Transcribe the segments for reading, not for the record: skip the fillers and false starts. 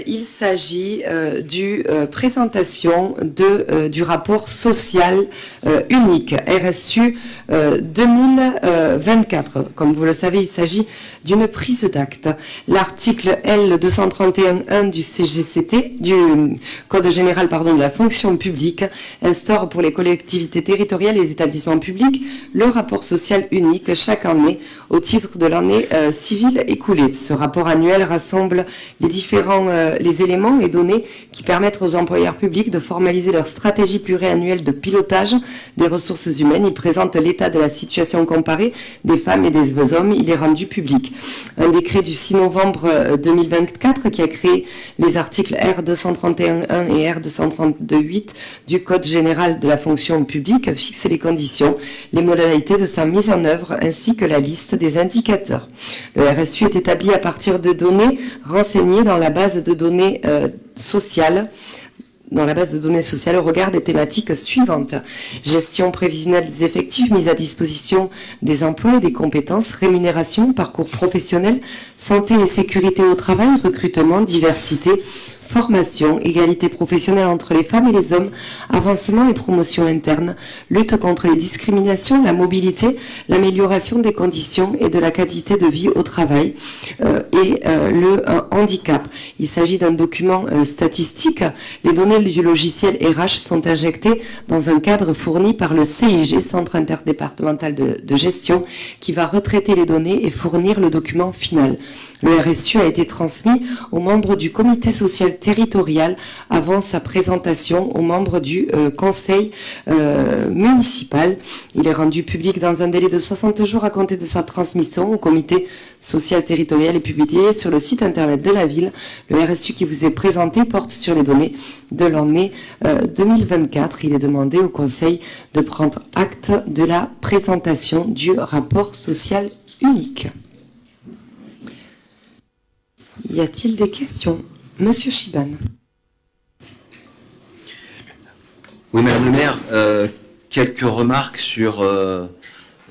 Il s'agit du présentation du rapport social unique RSU 2024. Comme vous le savez, il s'agit d'une prise d'acte. L'article L231.1 du CGCT, du Code général de la fonction publique, instaure pour les collectivités territoriales et les établissements publics le rapport social unique chaque année au titre de l'année civile écoulée. Ce rapport annuel rassemble les éléments et données qui permettent aux employeurs publics de formaliser leur stratégie pluriannuelle de pilotage des ressources humaines. Il présente l'état de la situation comparée des femmes et des hommes. Il est rendu public. Un décret du 6 novembre 2024 qui a créé les articles R231.1 et R232.8 du Code général de la fonction publique fixe les conditions, les modalités de sa mise en œuvre ainsi que la liste des indicateurs. Le RSU est établi à partir de données renseignées dans la base de données sociales au regard des thématiques suivantes. Gestion prévisionnelle des effectifs, mise à disposition des emplois et des compétences, rémunération, parcours professionnel, santé et sécurité au travail, recrutement, diversité, formation, égalité professionnelle entre les femmes et les hommes, avancement et promotion interne, lutte contre les discriminations, la mobilité, l'amélioration des conditions et de la qualité de vie au travail et le handicap. Il s'agit d'un document statistique. Les données du logiciel RH sont injectées dans un cadre fourni par le CIG, Centre interdépartemental de gestion, qui va retraiter les données et fournir le document final. Le RSU a été transmis aux membres du comité social territorial avant sa présentation aux membres du conseil municipal. Il est rendu public dans un délai de 60 jours à compter de sa transmission au comité social territorial et publié sur le site internet de la ville. Le RSU qui vous est présenté porte sur les données de l'année 2024. Il est demandé au conseil de prendre acte de la présentation du rapport social unique. Y a-t-il des questions? Monsieur Chiban. Oui, Madame le maire, quelques remarques sur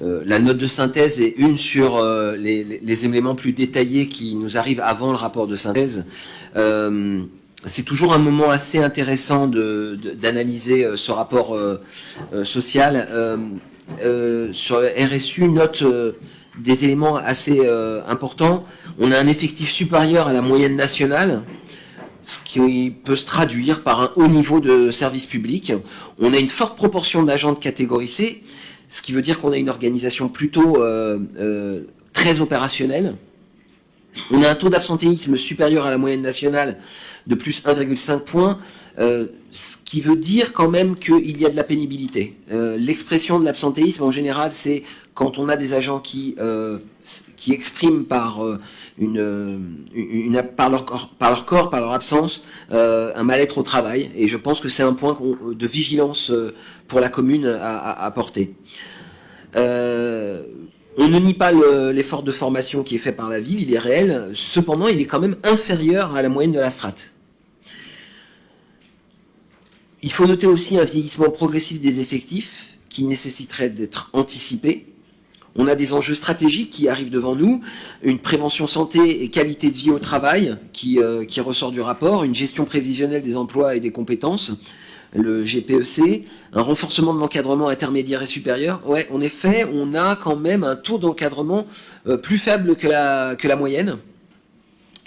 la note de synthèse et une sur les éléments plus détaillés qui nous arrivent avant le rapport de synthèse. C'est toujours un moment assez intéressant d'analyser ce rapport social. Sur le RSU, note des éléments assez importants. On a un effectif supérieur à la moyenne nationale, ce qui peut se traduire par un haut niveau de service public. On a une forte proportion d'agents de catégorie C, ce qui veut dire qu'on a une organisation plutôt très opérationnelle. On a un taux d'absentéisme supérieur à la moyenne nationale de plus 1,5 points, ce qui veut dire quand même qu'il y a de la pénibilité. L'expression de l'absentéisme, en général, c'est quand on a des agents qui expriment par leur corps, par leur absence, un mal-être au travail. Et je pense que c'est un point de vigilance pour la commune à porter. On ne nie pas l'effort de formation qui est fait par la ville, il est réel. Cependant, il est quand même inférieur à la moyenne de la strate. Il faut noter aussi un vieillissement progressif des effectifs qui nécessiterait d'être anticipé. On a des enjeux stratégiques qui arrivent devant nous, une prévention santé et qualité de vie au travail qui ressort du rapport, une gestion prévisionnelle des emplois et des compétences, le GPEC, un renforcement de l'encadrement intermédiaire et supérieur. Ouais, en effet, on a quand même un taux d'encadrement plus faible que la moyenne.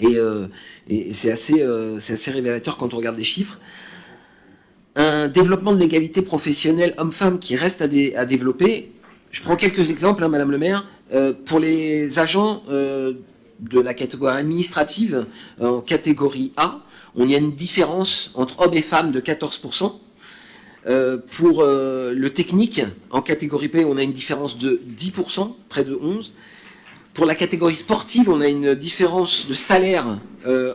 Et c'est assez révélateur quand on regarde les chiffres. Un développement de l'égalité professionnelle homme-femme qui reste à développer. Je prends quelques exemples, hein, Madame le maire. Pour les agents de la catégorie administrative, en catégorie A, on y a une différence entre hommes et femmes de 14%. Pour le technique, en catégorie B, on a une différence de 10%, près de 11%. Pour la catégorie sportive, on a une différence de salaire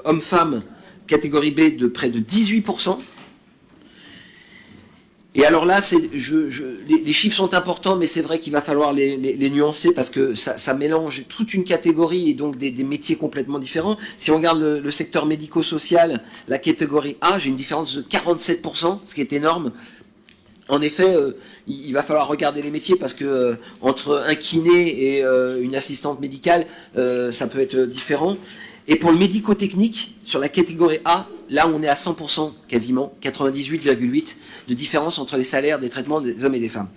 homme-femme, catégorie B, de près de 18%. Et alors là, les chiffres sont importants, mais c'est vrai qu'il va falloir les nuancer parce que ça mélange toute une catégorie et donc des métiers complètement différents. Si on regarde le secteur médico-social, la catégorie A, j'ai une différence de 47%, ce qui est énorme. En effet, il va falloir regarder les métiers parce que entre un kiné et une assistante médicale, ça peut être différent. Et pour le médico-technique, sur la catégorie A, là on est à 100% quasiment, 98,8% de différence entre les salaires des traitements des hommes et des femmes.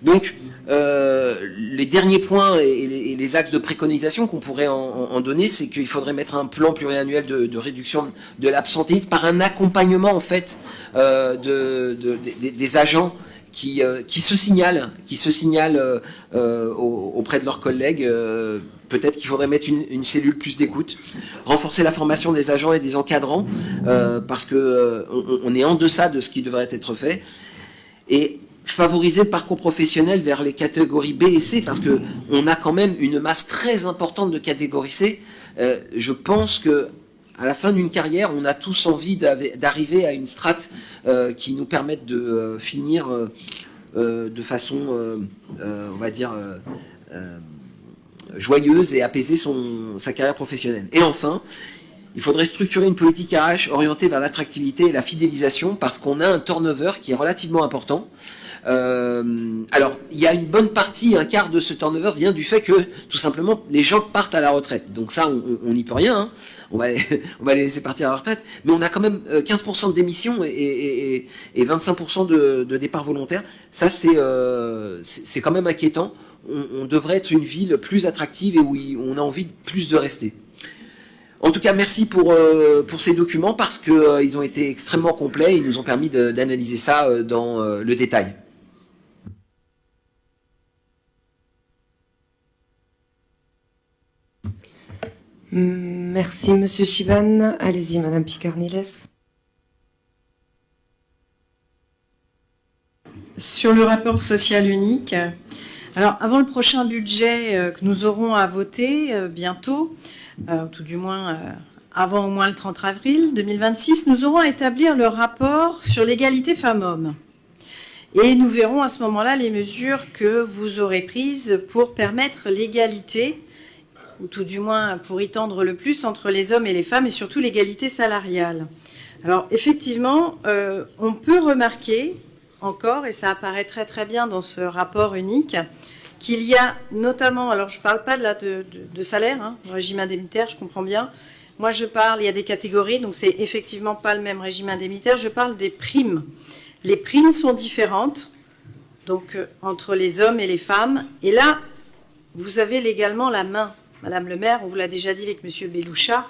Donc, les derniers points et les axes de préconisation qu'on pourrait en donner, c'est qu'il faudrait mettre un plan pluriannuel de réduction de l'absentéisme par un accompagnement en fait des agents qui se signalent auprès de leurs collègues. Peut-être qu'il faudrait mettre une cellule plus d'écoute, renforcer la formation des agents et des encadrants, parce que on est en deçà de ce qui devrait être fait, et favoriser le parcours professionnel vers les catégories B et C, parce que on a quand même une masse très importante de catégories C. Je pense que à la fin d'une carrière, on a tous envie d'arriver à une strate qui nous permette de finir de façon, on va dire, joyeuse et apaiser sa carrière professionnelle. Et enfin, il faudrait structurer une politique RH orientée vers l'attractivité et la fidélisation, parce qu'on a un turnover qui est relativement important. Alors, il y a une bonne partie, un quart de ce turnover vient du fait que, tout simplement, les gens partent à la retraite. Donc ça, on n'y peut rien, hein. On va les laisser partir à la retraite. Mais on a quand même 15% de démissions et 25% de départs volontaires. Ça, c'est quand même inquiétant. On devrait être une ville plus attractive et où on a envie plus de rester. En tout cas, merci pour ces documents, parce qu'ils ont été extrêmement complets. Ils nous ont permis d'analyser ça dans le détail. Merci, Monsieur Chiban. Allez-y, Madame Picard-Niles. Sur le rapport social unique, alors avant le prochain budget que nous aurons à voter bientôt, tout du moins avant au moins le 30 avril 2026, nous aurons à établir le rapport sur l'égalité femmes-hommes. Et nous verrons à ce moment-là les mesures que vous aurez prises pour permettre l'égalité, ou tout du moins pour y tendre le plus, entre les hommes et les femmes, et surtout l'égalité salariale. Alors effectivement, on peut remarquer encore, et ça apparaît très très bien dans ce rapport unique, qu'il y a notamment, alors je ne parle pas de salaire, hein, régime indemnitaire, je comprends bien. Moi je parle, il y a des catégories, donc c'est effectivement pas le même régime indemnitaire, je parle des primes. Les primes sont différentes, donc entre les hommes et les femmes, et là, vous avez légalement la main. Madame le maire, on vous l'a déjà dit avec Monsieur Beloucha,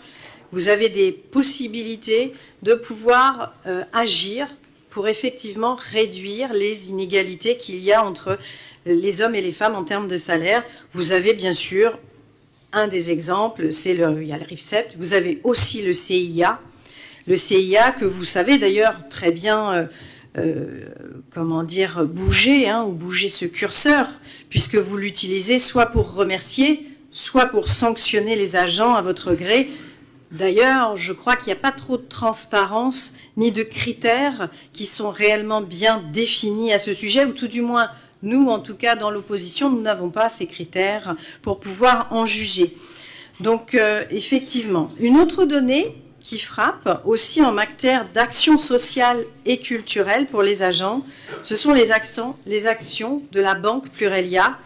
vous avez des possibilités de pouvoir agir pour effectivement réduire les inégalités qu'il y a entre les hommes et les femmes en termes de salaire. Vous avez bien sûr un des exemples, il y a le RIFSEP, vous avez aussi le CIA que vous savez d'ailleurs très bien, bouger, hein, ou bouger ce curseur, puisque vous l'utilisez soit pour remercier, soit pour sanctionner les agents à votre gré. D'ailleurs, je crois qu'il n'y a pas trop de transparence ni de critères qui sont réellement bien définis à ce sujet, ou tout du moins, nous, en tout cas, dans l'opposition, nous n'avons pas ces critères pour pouvoir en juger. Donc, effectivement, une autre donnée qui frappe aussi en matière d'action sociale et culturelle pour les agents, ce sont les actions de la Banque Plurelia,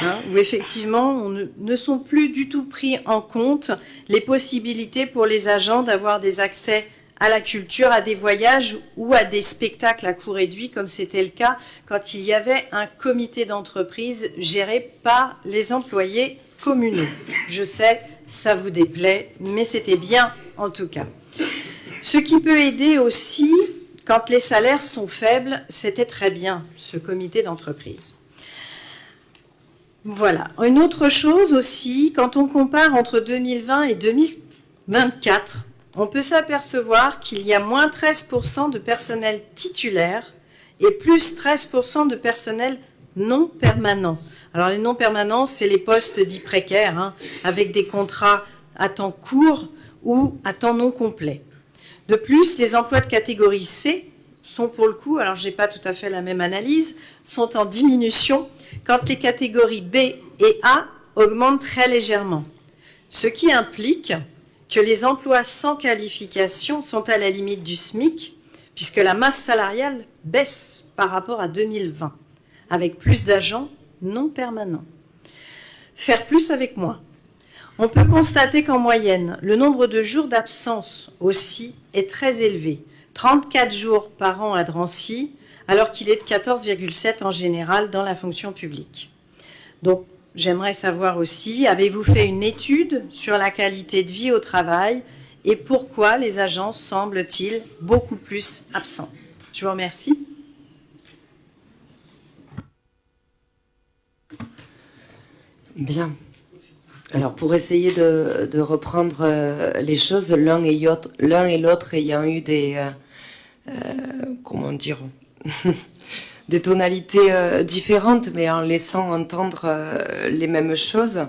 hein, où effectivement, on ne sont plus du tout pris en compte les possibilités pour les agents d'avoir des accès à la culture, à des voyages ou à des spectacles à coût réduit, comme c'était le cas quand il y avait un comité d'entreprise géré par les employés communaux. Je sais, ça vous déplaît, mais c'était bien en tout cas. Ce qui peut aider aussi, quand les salaires sont faibles, c'était très bien, ce comité d'entreprise. Voilà. Une autre chose aussi, quand on compare entre 2020 et 2024, on peut s'apercevoir qu'il y a moins 13% de personnel titulaire et plus 13% de personnel non permanent. Alors les non permanents, c'est les postes dits précaires, hein, avec des contrats à temps court ou à temps non complet. De plus, les emplois de catégorie C sont pour le coup, alors je n'ai pas tout à fait la même analyse, sont en diminution quand les catégories B et A augmentent très légèrement. Ce qui implique que les emplois sans qualification sont à la limite du SMIC, puisque la masse salariale baisse par rapport à 2020, avec plus d'agents non permanents. Faire plus avec moins. On peut constater qu'en moyenne, le nombre de jours d'absence aussi est très élevé. 34 jours par an à Drancy, alors qu'il est de 14,7 en général dans la fonction publique. Donc, j'aimerais savoir aussi, avez-vous fait une étude sur la qualité de vie au travail et pourquoi les agents semblent-ils beaucoup plus absents? Je vous remercie. Bien. Alors, pour essayer de reprendre les choses, l'un et l'autre ayant eu des, comment dire, des tonalités différentes, mais en laissant entendre les mêmes choses.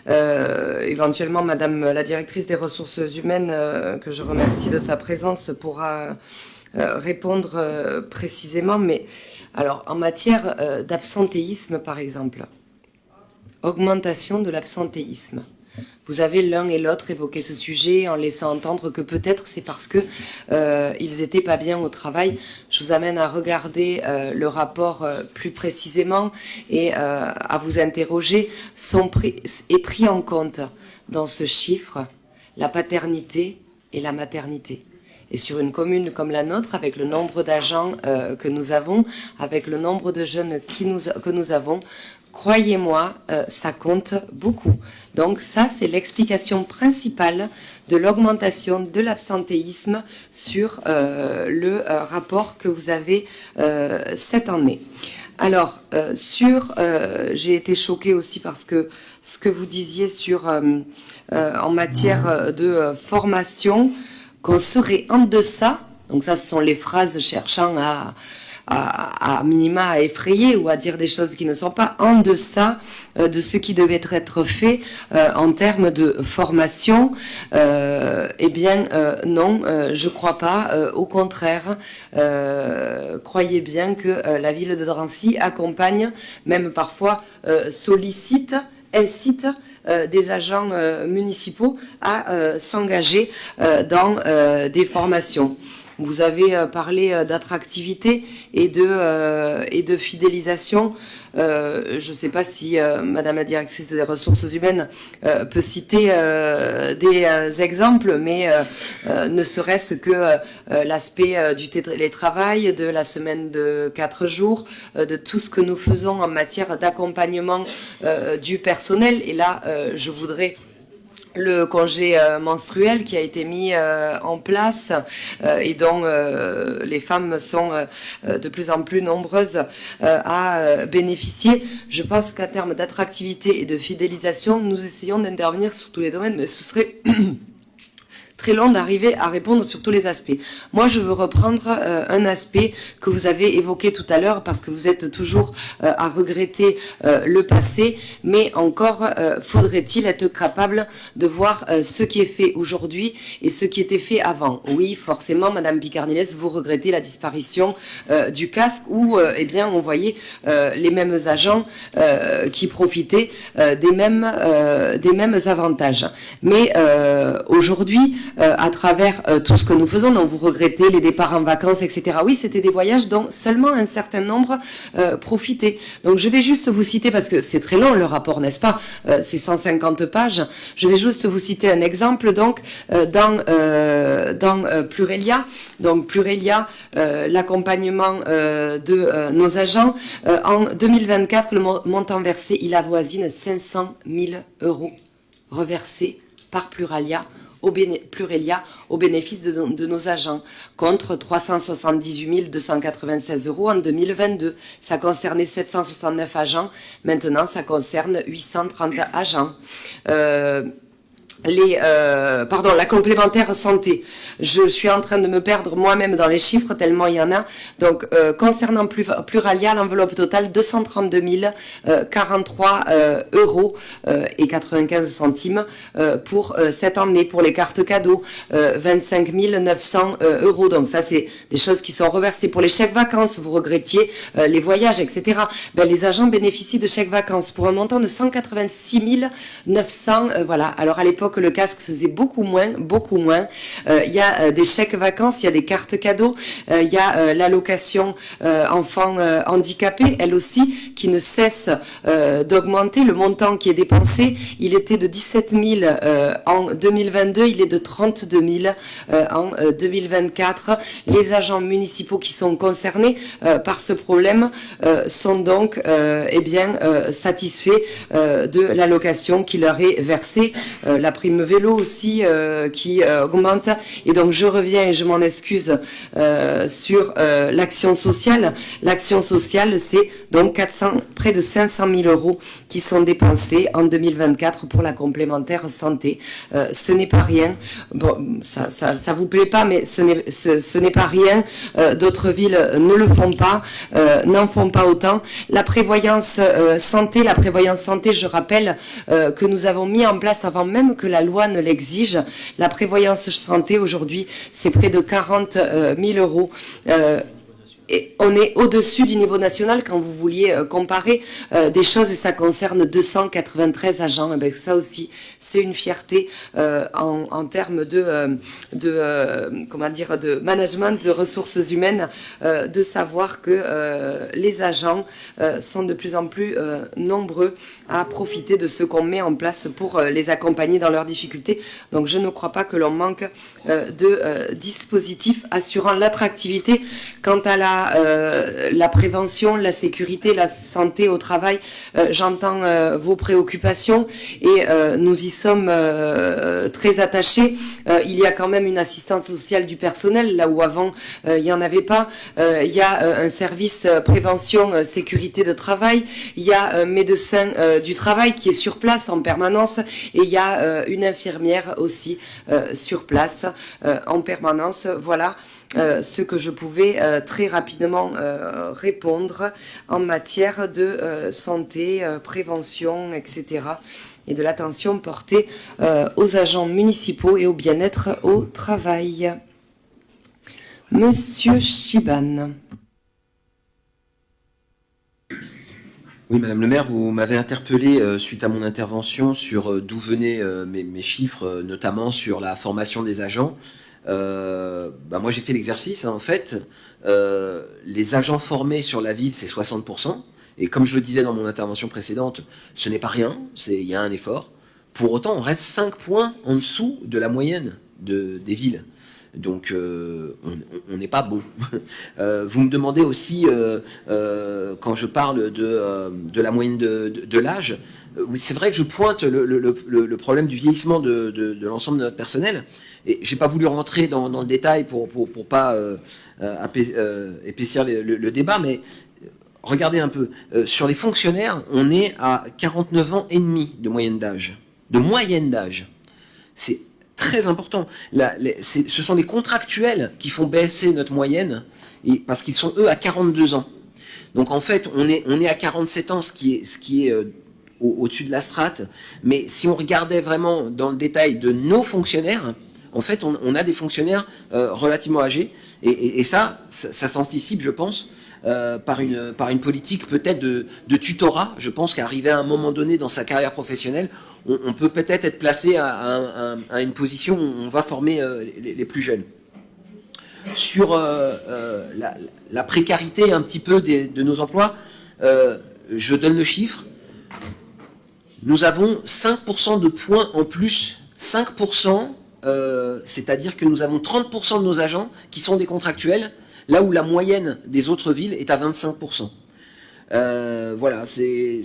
Éventuellement, Madame la directrice des ressources humaines, que je remercie de sa présence, pourra répondre précisément. Mais alors, en matière d'absentéisme, par exemple, augmentation de l'absentéisme. Vous avez l'un et l'autre évoqué ce sujet en laissant entendre que peut-être c'est parce que ils étaient pas bien au travail. Je vous amène à regarder le rapport plus précisément et à vous interroger. Est pris en compte dans ce chiffre la paternité et la maternité. Et sur une commune comme la nôtre, avec le nombre d'agents que nous avons, avec le nombre de jeunes que nous avons, croyez-moi, ça compte beaucoup. Donc ça, c'est l'explication principale de l'augmentation de l'absentéisme sur le rapport que vous avez cette année. Alors, j'ai été choquée aussi parce que ce que vous disiez sur en matière de formation, qu'on serait en deçà, donc ça, ce sont les phrases cherchant à minima à effrayer ou à dire des choses qui ne sont pas en deçà de ce qui devait être fait en termes de formation. Eh bien non, je crois pas. Au contraire, croyez bien que la ville de Drancy accompagne, même parfois sollicite, incite des agents municipaux à s'engager dans des formations. Vous avez parlé d'attractivité et de fidélisation. Je ne sais pas si Madame la directrice des ressources humaines peut citer des exemples, mais ne serait-ce que l'aspect du télétravail, de la semaine de 4 jours, de tout ce que nous faisons en matière d'accompagnement du personnel. Et là, je voudrais le congé menstruel qui a été mis en place et dont les femmes sont de plus en plus nombreuses à bénéficier. Je pense qu'en termes d'attractivité et de fidélisation, nous essayons d'intervenir sur tous les domaines, mais ce serait très long d'arriver à répondre sur tous les aspects. Moi, je veux reprendre un aspect que vous avez évoqué tout à l'heure, parce que vous êtes toujours à regretter le passé, mais encore faudrait-il être capable de voir ce qui est fait aujourd'hui et ce qui était fait avant. Oui, forcément, Madame Picarniles, vous regrettez la disparition du casque où, eh bien, on voyait les mêmes agents qui profitaient des mêmes avantages. Mais aujourd'hui, à travers tout ce que nous faisons, dont vous regrettez les départs en vacances, etc. Oui, c'était des voyages dont seulement un certain nombre profitaient. Donc je vais juste vous citer, parce que c'est très long le rapport, n'est-ce pas, c'est 150 pages. Je vais juste vous citer un exemple. Donc dans Plurelia, donc Plurelia, l'accompagnement de nos agents, en 2024, le montant versé, il avoisine 500 000 € reversés par Plurelia au bénéfice de nos agents, contre 378 296 € en 2022. Ça concernait 769 agents, maintenant ça concerne 830 agents. La complémentaire santé. Je suis en train de me perdre moi-même dans les chiffres tellement il y en a. Donc, concernant Pluralia, l'enveloppe totale 232 043 € et 95 centimes pour cette année. Pour les cartes cadeaux, 25 900 €. Donc ça, c'est des choses qui sont reversées. Pour les chèques vacances, vous regrettiez les voyages, etc. Ben, les agents bénéficient de chèques vacances pour un montant de 186 900. Voilà. Alors à l'époque, l'époque, le casque faisait beaucoup moins. Il y a des chèques vacances, il y a des cartes cadeaux, il y a l'allocation enfants handicapés, elle aussi, qui ne cesse d'augmenter. Le montant qui est dépensé, il était de 17 000 en 2022, il est de 32 000 en 2024. Les agents municipaux qui sont concernés par ce problème sont donc satisfaits de l'allocation qui leur est versée. La prime vélo aussi qui augmente. Et donc je reviens et je m'en excuse sur l'action sociale. L'action sociale, c'est donc près de 500 000 euros qui sont dépensés en 2024 pour la complémentaire santé. Ce n'est pas rien. Bon, ça vous plaît pas, mais ce n'est pas rien. D'autres villes ne le font pas, n'en font pas autant. La prévoyance santé, je rappelle que nous avons mis en place avant même que la loi ne l'exige. La prévoyance santé aujourd'hui, c'est près de 40 000 euros. Et on est au-dessus du niveau national quand vous vouliez comparer des choses, et ça concerne 293 agents. Et bien, ça aussi, c'est une fierté en termes de management de ressources humaines, de savoir que les agents sont de plus en plus nombreux à profiter de ce qu'on met en place pour les accompagner dans leurs difficultés. Donc je ne crois pas que l'on manque de dispositifs assurant l'attractivité. Quant à la prévention, la sécurité, la santé au travail, j'entends vos préoccupations et nous y sommes très attachés. Il y a quand même une assistance sociale du personnel, là où avant il n'y en avait pas. Il y a un service prévention sécurité de travail. Il y a un médecin du travail qui est sur place en permanence, et il y a une infirmière aussi sur place en permanence. Voilà ce que je pouvais très rapidement répondre en matière de santé, prévention, etc. et de l'attention portée aux agents municipaux et au bien-être au travail. Monsieur Chiban. Oui, Madame le maire, vous m'avez interpellé suite à mon intervention sur d'où venaient mes chiffres, notamment sur la formation des agents. Moi, j'ai fait l'exercice, en fait. Les agents formés sur la ville, c'est 60%. Et comme je le disais dans mon intervention précédente, ce n'est pas rien, il y a un effort. Pour autant, on reste 5 points en dessous de la moyenne des villes. Donc, on n'est pas beau. Vous me demandez aussi, quand je parle de la moyenne de l'âge, oui, c'est vrai que je pointe le problème du vieillissement de l'ensemble de notre personnel. Et j'ai pas voulu rentrer dans le détail pour pas épaissir le débat, mais regardez un peu. Sur les fonctionnaires, on est à 49 ans et demi de moyenne d'âge. C'est très important. Ce sont les contractuels qui font baisser notre moyenne, parce qu'ils sont eux à 42 ans. Donc en fait, on est à 47 ans, ce qui est au-dessus de la strate. Mais si on regardait vraiment dans le détail de nos fonctionnaires, en fait, on a des fonctionnaires relativement âgés, et ça s'anticipe, je pense, par une politique peut-être de tutorat. Je pense qu'arrivé à un moment donné dans sa carrière professionnelle, on peut peut-être être placé à une position où on va former les plus jeunes. Sur la précarité un petit peu de nos emplois, je donne le chiffre. Nous avons 5% de points en plus, 5%, c'est-à-dire que nous avons 30% de nos agents qui sont des contractuels, là où la moyenne des autres villes est à 25%. Voilà, c'est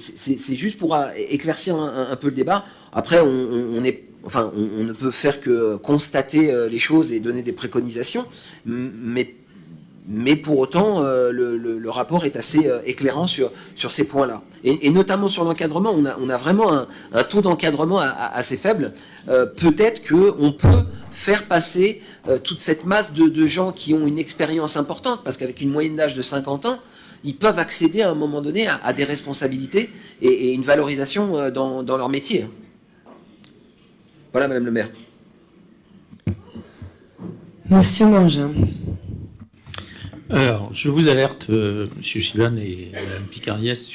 juste pour éclaircir un peu le débat. Après, on ne peut faire que constater les choses et donner des préconisations, mais pour autant, le rapport est assez éclairant sur ces points-là. Et notamment sur l'encadrement, on a vraiment un taux d'encadrement assez faible. Peut-être qu'on peut faire passer toute cette masse de gens qui ont une expérience importante, parce qu'avec une moyenne d'âge de 50 ans, ils peuvent accéder à un moment donné à des responsabilités et une valorisation dans leur métier. Voilà, Madame le maire. Monsieur Mangin. Alors, je vous alerte, Monsieur Chiban et Mme Picariès,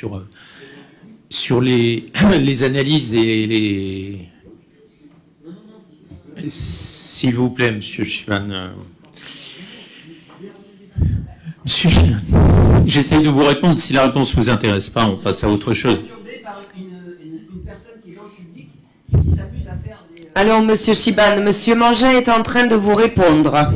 sur les analyses et S'il vous plaît, Monsieur Chiban. Monsieur Chiban, j'essaye de vous répondre. Si la réponse vous intéresse pas, on passe à autre chose. Alors, Monsieur Chiban, Monsieur Mangin est en train de vous répondre.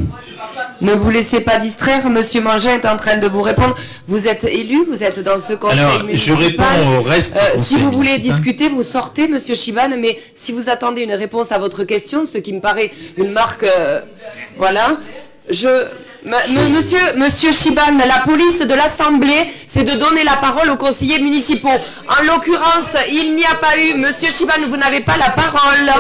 Ne vous laissez pas distraire, Monsieur Mangin est en train de vous répondre. Vous êtes élu, vous êtes dans ce conseil Alors, municipal. je réponds au reste. du Si conseil vous voulez municipal. discuter, vous sortez, Monsieur Chiban, mais si vous attendez une réponse à votre question, ce qui me paraît une marque, voilà, Monsieur Chiban, la police de l'Assemblée, c'est de donner la parole aux conseillers municipaux. En l'occurrence, il n'y a pas eu, Monsieur Chiban, vous n'avez pas la parole.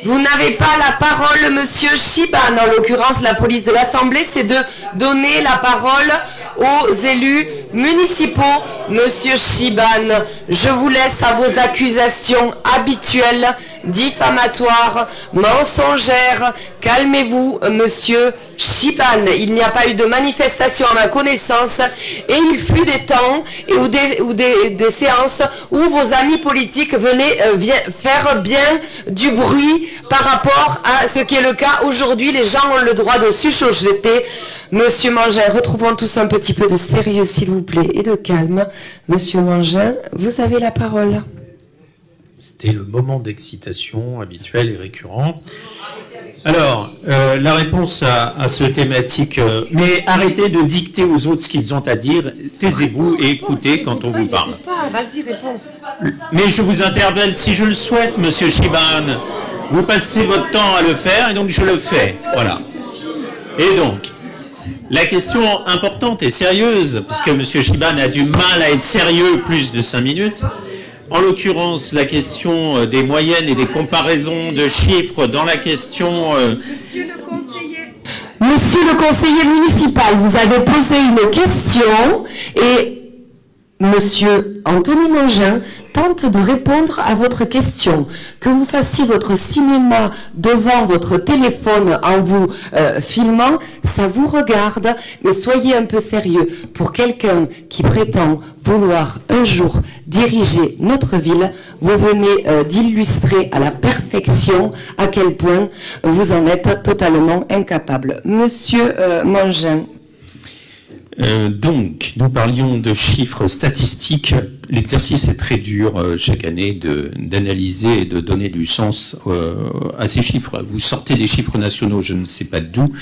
Vous n'avez pas la parole, Monsieur Chiban. En l'occurrence, la police de l'Assemblée, c'est de donner la parole aux élus municipaux. Monsieur Chiban, je vous laisse à vos accusations habituelles, diffamatoires, mensongères. Calmez-vous, Monsieur Chiban. Il n'y a pas eu de manifestation à ma connaissance et il fut des temps ou des séances où vos amis politiques venaient faire bien du bruit par rapport à ce qui est le cas aujourd'hui. Les gens ont le droit de chuchoter. Monsieur Mangin, retrouvons tous un petit peu de sérieux, s'il vous plaît, et de calme. Monsieur Mangin, vous avez la parole. C'était le moment d'excitation habituel et récurrent. Alors, la réponse à ce thématique, mais arrêtez de dicter aux autres ce qu'ils ont à dire, taisez-vous et écoutez quand on vous parle. Vas-y, réponds. Mais je vous interpelle si je le souhaite, Monsieur Chiban. Vous passez votre temps à le faire et donc je le fais. Voilà. Et donc, la question importante et sérieuse, parce que Monsieur Chiban a du mal à être sérieux plus de 5 minutes, en l'occurrence, la question des moyennes et des comparaisons de chiffres dans la question... Monsieur le conseiller municipal, vous avez posé une question et Monsieur Anthony Mangin tente de répondre à votre question. Que vous fassiez votre cinéma devant votre téléphone en vous filmant, ça vous regarde, mais soyez un peu sérieux. Pour quelqu'un qui prétend vouloir un jour diriger notre ville, vous venez d'illustrer à la perfection à quel point vous en êtes totalement incapable. Monsieur Mangin. Donc, nous parlions de chiffres statistiques. L'exercice est très dur chaque année d'analyser et de donner du sens à ces chiffres. Vous sortez des chiffres nationaux, je ne sais pas d'où,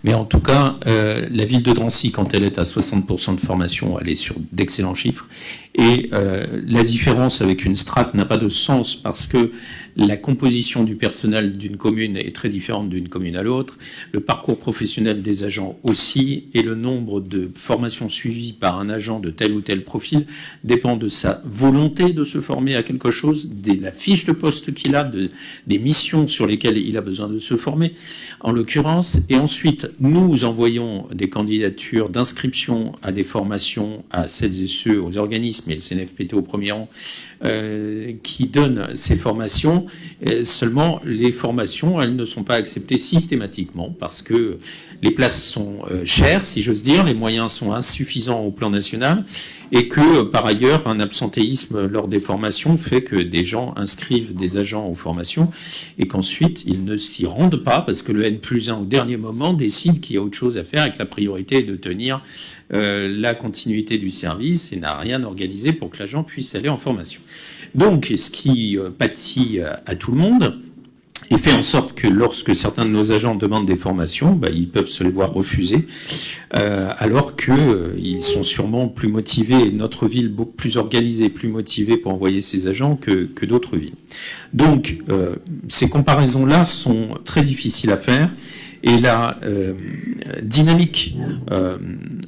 mais en tout cas, la ville de Drancy, quand elle est à 60% de formation, elle est sur d'excellents chiffres. Et la différence avec une strate n'a pas de sens parce que la composition du personnel d'une commune est très différente d'une commune à l'autre, le parcours professionnel des agents aussi, et le nombre de formations suivies par un agent de tel ou tel profil dépend de sa volonté de se former à quelque chose, de la fiche de poste qu'il a, des missions sur lesquelles il a besoin de se former, en l'occurrence. Et ensuite, nous envoyons des candidatures d'inscription à des formations à celles et ceux, aux organismes, et le CNFPT au premier rang, qui donnent ces formations. Seulement, les formations, elles ne sont pas acceptées systématiquement parce que les places sont chères, si j'ose dire, les moyens sont insuffisants au plan national et que, par ailleurs, un absentéisme lors des formations fait que des gens inscrivent des agents aux formations et qu'ensuite, ils ne s'y rendent pas parce que le N+1 au dernier moment décide qu'il y a autre chose à faire et que la priorité est de tenir la continuité du service et n'a rien organisé pour que l'agent puisse aller en formation. Donc, ce qui pâtit à tout le monde et fait en sorte que lorsque certains de nos agents demandent des formations, ils peuvent se les voir refuser, alors qu'ils sont sûrement plus motivés, et notre ville beaucoup plus organisée, plus motivée pour envoyer ses agents que d'autres villes. Donc, ces comparaisons-là sont très difficiles à faire. Et la dynamique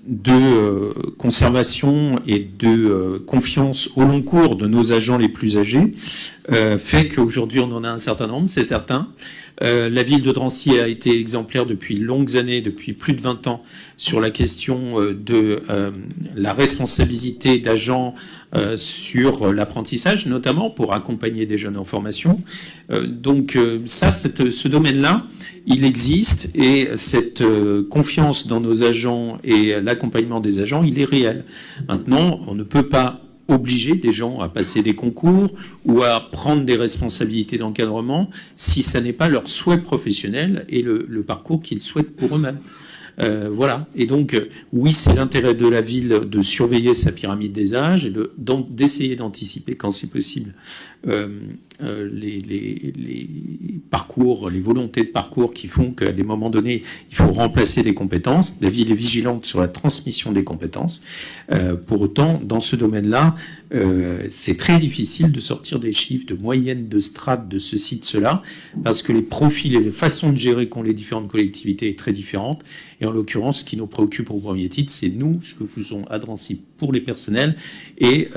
de conservation et de confiance au long cours de nos agents les plus âgés fait qu'aujourd'hui on en a un certain nombre, c'est certain. La ville de Drancy a été exemplaire depuis longues années, depuis plus de 20 ans, sur la question de la responsabilité d'agents sur l'apprentissage, notamment pour accompagner des jeunes en formation. Donc ce domaine-là, il existe et cette confiance dans nos agents et l'accompagnement des agents, il est réel. Maintenant, on ne peut pas obliger des gens à passer des concours ou à prendre des responsabilités d'encadrement si ça n'est pas leur souhait professionnel et le parcours qu'ils souhaitent pour eux-mêmes. Voilà. Et donc, oui, c'est l'intérêt de la ville de surveiller sa pyramide des âges et d'essayer d'anticiper, quand c'est possible, les parcours, les volontés de parcours qui font qu'à des moments donnés, il faut remplacer des compétences. La ville est vigilante sur la transmission des compétences. Pour autant, dans ce domaine-là, c'est très difficile de sortir des chiffres de moyenne, de strates, de ceci, de cela, parce que les profils et les façons de gérer qu'ont les différentes collectivités est très différentes. Et en l'occurrence, ce qui nous préoccupe au premier titre, c'est nous, ce que faisons à Drancy pour les personnels. Et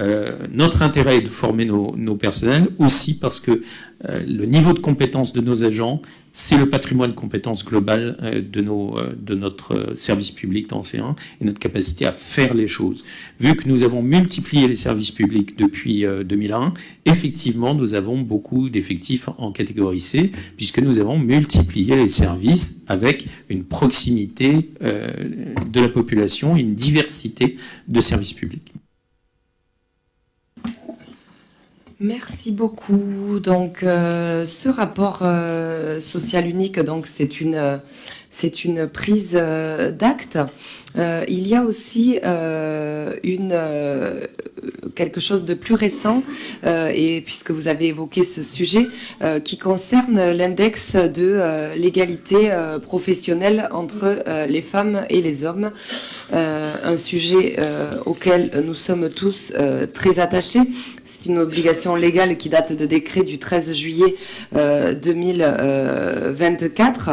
notre intérêt est de former nos personnels aussi parce que le niveau de compétence de nos agents, c'est le patrimoine de compétences global de notre service public dans C1 et notre capacité à faire les choses. Vu que nous avons multiplié les services publics depuis 2001, effectivement, nous avons beaucoup d'effectifs en catégorie C, puisque nous avons multiplié les services avec une proximité de la population, une diversité de services publics. Merci beaucoup. Donc, ce rapport social unique, donc c'est une prise d'acte. Il y a aussi quelque chose de plus récent, et puisque vous avez évoqué ce sujet, qui concerne l'index de l'égalité professionnelle entre les femmes et les hommes, un sujet auquel nous sommes tous très attachés. C'est une obligation légale qui date de décret du 13 juillet 2024.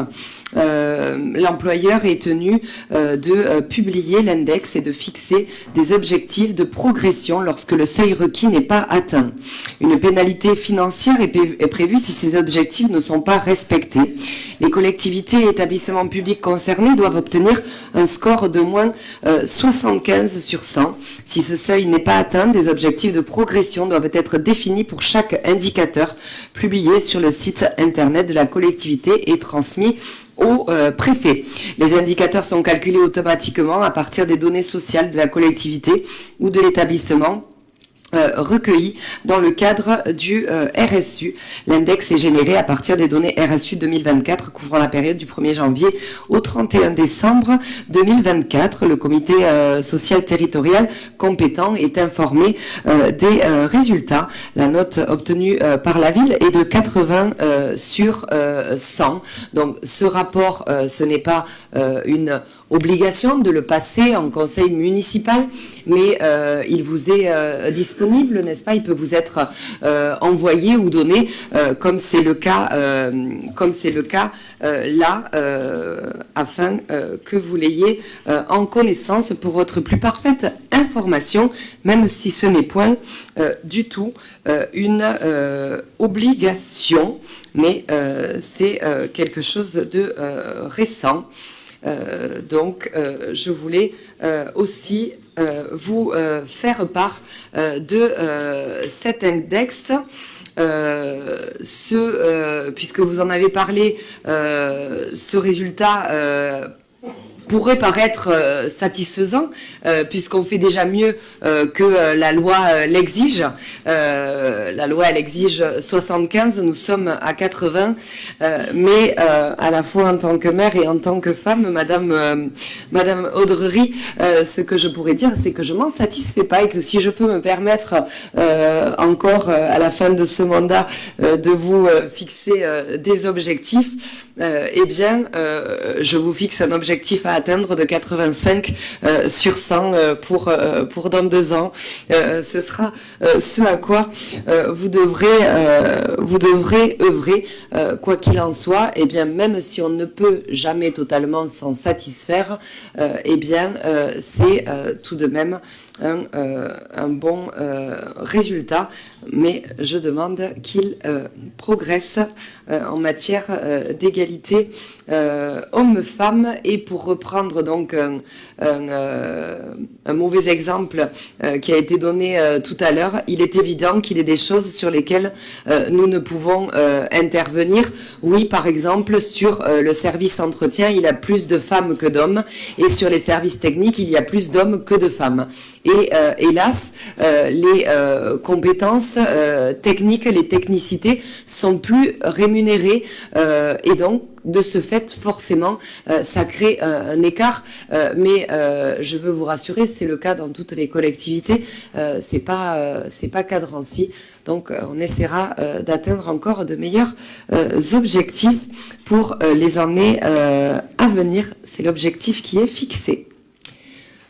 L'employeur est tenu de publier l'index et de fixer des objectifs de progression lorsque le seuil requis n'est pas atteint. Une pénalité financière est prévue si ces objectifs ne sont pas respectés. Les collectivités et établissements publics concernés doivent obtenir un score de moins 75 sur 100. Si ce seuil n'est pas atteint, des objectifs de progression doivent être définis pour chaque indicateur publié sur le site internet de la collectivité et transmis au préfet. Les indicateurs sont calculés automatiquement à partir des données sociales de la collectivité ou de l'établissement recueillis dans le cadre du RSU. L'index est généré à partir des données RSU 2024 couvrant la période du 1er janvier au 31 décembre 2024. Le comité social territorial compétent est informé des résultats. La note obtenue par la ville est de 80 sur 100. Donc ce rapport, ce n'est pas une obligation de le passer en conseil municipal, mais il vous est disponible, n'est-ce pas? Il peut vous être envoyé ou donné, comme c'est le cas là, afin que vous l'ayez en connaissance pour votre plus parfaite information, même si ce n'est point du tout une obligation, mais c'est quelque chose de récent. Donc, je voulais aussi vous faire part de cet index. Puisque vous en avez parlé, ce résultat pourrait paraître satisfaisant, puisqu'on fait déjà mieux que la loi l'exige. La loi, elle exige 75, nous sommes à 80, mais à la fois en tant que mère et en tant que femme, Madame Audrery, ce que je pourrais dire, c'est que je m'en satisfais pas et que si je peux me permettre encore à la fin de ce mandat de vous fixer des objectifs, eh bien, je vous fixe un objectif à atteindre de 85 sur 100 pour dans 2 ans. Ce sera ce à quoi vous devrez œuvrer, quoi qu'il en soit. Eh bien, même si on ne peut jamais totalement s'en satisfaire, eh bien, c'est tout de même un bon résultat mais je demande qu'il progresse en matière d'égalité hommes-femmes. Et pour reprendre donc un mauvais exemple qui a été donné tout à l'heure, il est évident qu'il y a des choses sur lesquelles nous ne pouvons intervenir. Oui, par exemple, sur le service entretien, il y a plus de femmes que d'hommes, et sur les services techniques, il y a plus d'hommes que de femmes. Et hélas, les compétences techniques, les technicités sont plus rémunérées, et donc de ce fait, forcément, ça crée un écart. Mais je veux vous rassurer, c'est le cas dans toutes les collectivités. C'est pas qu'à Drancy. Donc, on essaiera d'atteindre encore de meilleurs objectifs pour les années à venir. C'est l'objectif qui est fixé.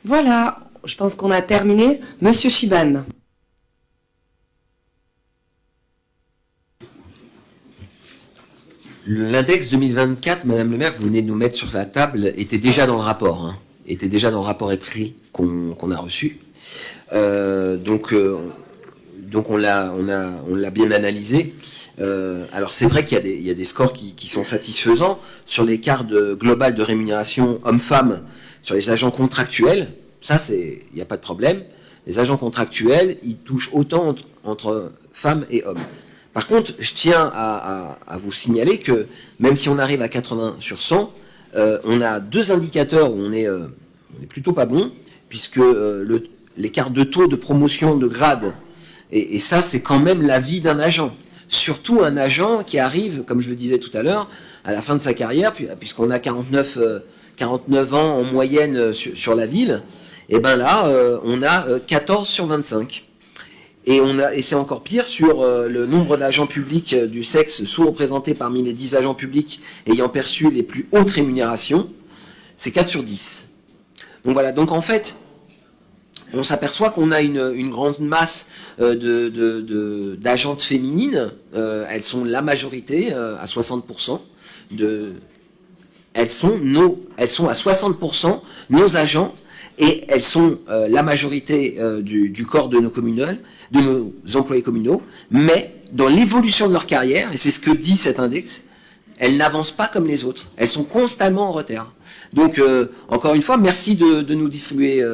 Voilà, je pense qu'on a terminé. Monsieur Chiban. L'index 2024, Madame le maire, que vous venez de nous mettre sur la table, était déjà dans le rapport, hein, était déjà dans le rapport écrit qu'on a reçu. Donc on l'a bien analysé. Alors c'est vrai qu'il y a des scores qui sont satisfaisants sur l'écart global de rémunération homme-femme sur les agents contractuels. Ça, il n'y a pas de problème. Les agents contractuels, ils touchent autant entre femmes et hommes. Par contre, je tiens à vous signaler que même si on arrive à 80 sur 100, on a deux indicateurs où on est plutôt pas bon, puisque l'écart de taux de promotion de grade, et ça c'est quand même la vie d'un agent. Surtout un agent qui arrive, comme je le disais tout à l'heure, à la fin de sa carrière, puisqu'on a 49 ans en moyenne sur la ville, et ben là, on a 14 sur 25. Et c'est encore pire sur le nombre d'agents publics du sexe sous-représentés parmi les 10 agents publics ayant perçu les plus hautes rémunérations, c'est 4 sur 10. Donc voilà, donc en fait, on s'aperçoit qu'on a une grande masse d'agentes féminines. Elles sont la majorité, à 60%. Elles sont à 60% nos agents, et elles sont la majorité du corps de nos employés communaux, mais dans l'évolution de leur carrière, et c'est ce que dit cet index, elles n'avancent pas comme les autres. Elles sont constamment en retard. Donc, encore une fois, merci de nous distribuer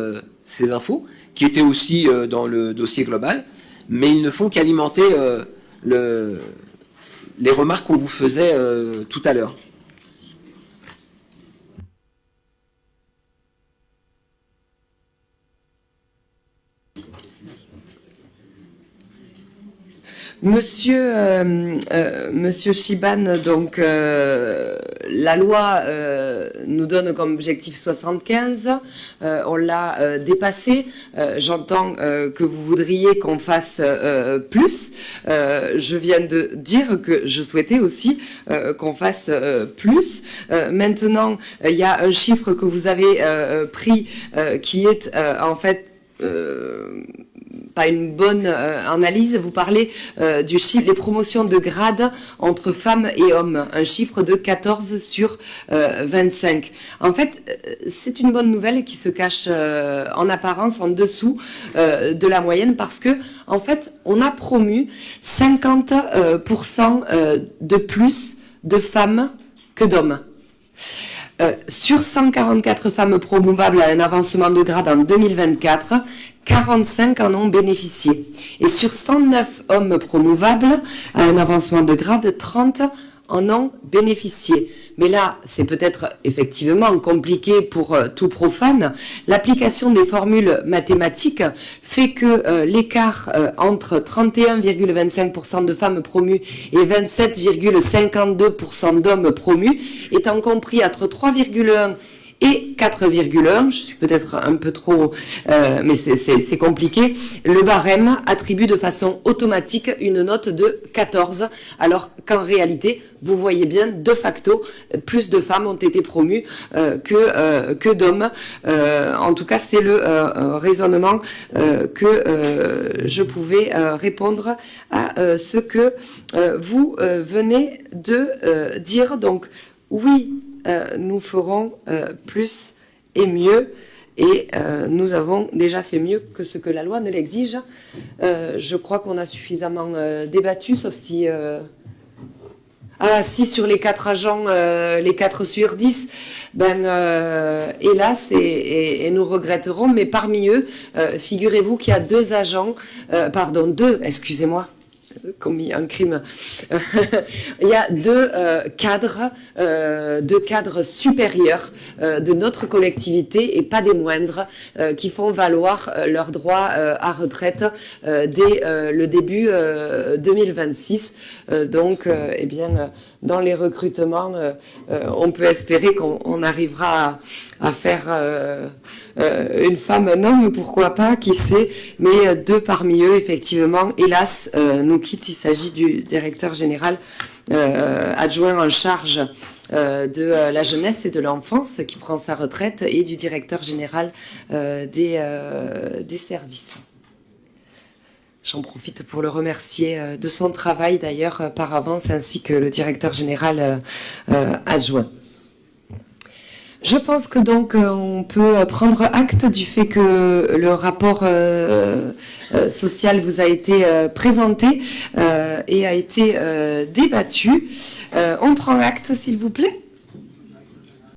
ces infos, qui étaient aussi dans le dossier global, mais ils ne font qu'alimenter les remarques qu'on vous faisait tout à l'heure. Monsieur Chiban, donc la loi nous donne comme objectif 75, on l'a dépassé. J'entends que vous voudriez qu'on fasse plus. Je viens de dire que je souhaitais aussi qu'on fasse plus. Maintenant, il y a un chiffre que vous avez pris qui est en fait pas une bonne analyse. Vous parlez du chiffre, les promotions de grade entre femmes et hommes, un chiffre de 14 sur 25. En fait, c'est une bonne nouvelle qui se cache en apparence en dessous de la moyenne, parce que en fait, on a promu 50% de plus de femmes que d'hommes. Sur 144 femmes promouvables à un avancement de grade en 2024, 45 en ont bénéficié. Et sur 109 hommes promouvables à un avancement de grade, 30 en ont bénéficié. Mais là, c'est peut-être effectivement compliqué pour tout profane. L'application des formules mathématiques fait que l'écart entre 31,25% de femmes promues et 27,52% d'hommes promus étant compris entre 3,1 et 4,1, je suis peut-être un peu trop, mais c'est compliqué, le barème attribue de façon automatique une note de 14, alors qu'en réalité, vous voyez bien, de facto, plus de femmes ont été promues que d'hommes. En tout cas, c'est le raisonnement que je pouvais répondre à ce que vous venez de dire. Donc, oui, nous ferons plus et mieux. et nous avons déjà fait mieux que ce que la loi ne l'exige. Je crois qu'on a suffisamment débattu, sauf si... si sur les 4 agents, les 4 sur 10, hélas, et nous regretterons, mais parmi eux, figurez-vous qu'il y a 2 agents, excusez-moi, commis un crime. Il y a 2 cadres supérieurs de notre collectivité et pas des moindres qui font valoir leurs droits à retraite dès le début 2026. Dans les recrutements, on peut espérer qu'on arrivera à faire une femme, un homme, pourquoi pas, qui sait, mais 2 parmi eux, effectivement, hélas, nous quittent. Il s'agit du directeur général adjoint en charge de la jeunesse et de l'enfance qui prend sa retraite et du directeur général des services. J'en profite pour le remercier de son travail d'ailleurs par avance, ainsi que le directeur général adjoint. Je pense que donc on peut prendre acte du fait que le rapport social vous a été présenté et a été débattu. On prend acte, s'il vous plaît.